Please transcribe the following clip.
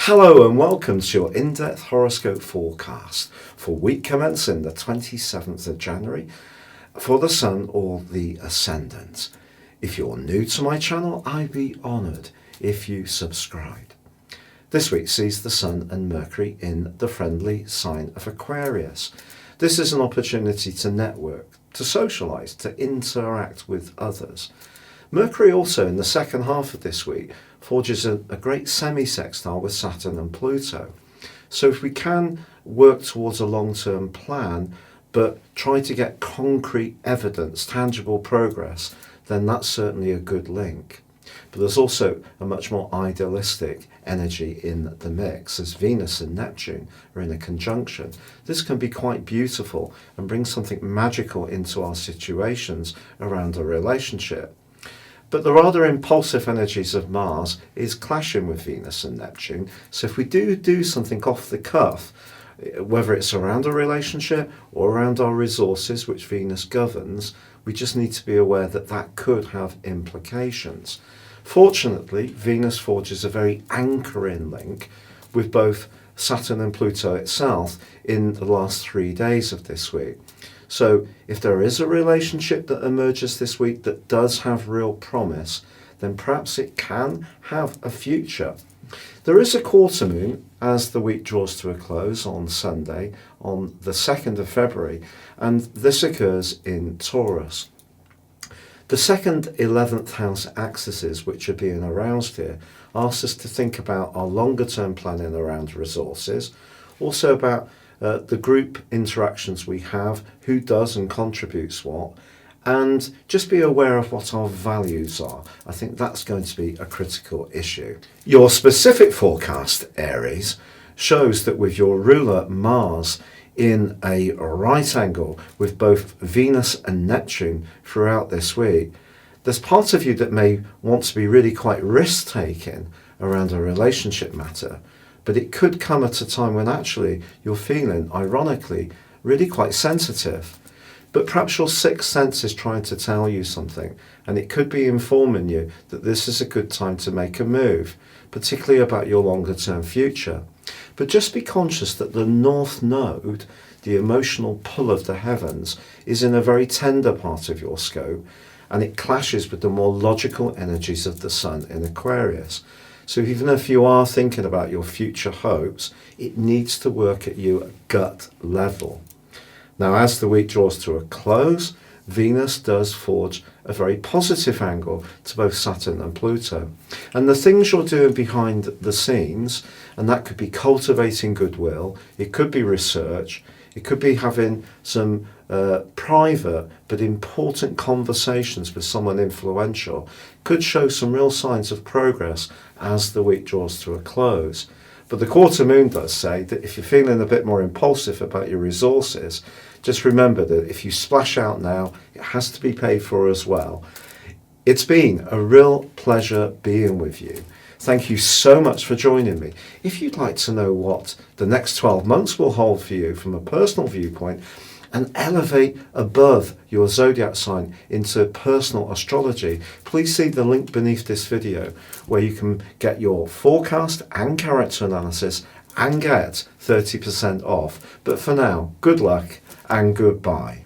Hello and welcome to your in-depth horoscope forecast for week commencing the 27th of January for the Sun or the Ascendant. If you're new to my channel, I'd be honoured if you subscribed. This week sees the Sun and Mercury in the friendly sign of Aquarius. This is an opportunity to network, to socialise, to interact with others. Mercury also in the second half of this week forges a great semi-sextile with Saturn and Pluto. So if we can work towards a long-term plan but try to get concrete evidence, tangible progress, then that's certainly a good link. But there's also a much more idealistic energy in the mix as Venus and Neptune are in a conjunction. This can be quite beautiful and bring something magical into our situations around a relationship. But the rather impulsive energies of Mars is clashing with Venus and Neptune. So if we do something off the cuff, whether it's around a relationship or around our resources, which Venus governs, we just need to be aware that that could have implications. Fortunately, Venus forges a very anchoring link with both Saturn and Pluto itself in the last 3 days of this week. So if there is a relationship that emerges this week that does have real promise, then perhaps it can have a future. There is a quarter moon as the week draws to a close on Sunday, on the 2nd of February, and this occurs in Taurus. The second 11th house axes which are being aroused here ask us to think about our longer term planning around resources, also about the group interactions we have, who does and contributes what, and just be aware of what our values are. I think that's going to be a critical issue. Your specific forecast, Aries, shows that with your ruler Mars in a right angle with both Venus and Neptune throughout this week, there's part of you that may want to be really quite risk-taking around a relationship matter, but it could come at a time when actually you're feeling, ironically, really quite sensitive. But perhaps your sixth sense is trying to tell you something, and it could be informing you that this is a good time to make a move, particularly about your longer term future. But just be conscious that the North Node, the emotional pull of the heavens, is in a very tender part of your scope, and it clashes with the more logical energies of the Sun in Aquarius. So even if you are thinking about your future hopes, it needs to work at you at gut level. Now, as the week draws to a close, Venus does forge a very positive angle to both Saturn and Pluto. And the things you're doing behind the scenes, and that could be cultivating goodwill, it could be research, it could be having some private but important conversations with someone influential, could show some real signs of progress as the week draws to a close. But the quarter moon does say that if you're feeling a bit more impulsive about your resources, just remember that if you splash out now, it has to be paid for as well. It's been a real pleasure being with you. Thank you so much for joining me. If you'd like to know what the next 12 months will hold for you from a personal viewpoint and elevate above your zodiac sign into personal astrology, please see the link beneath this video where you can get your forecast and character analysis and get 30% off. But for now, good luck and goodbye.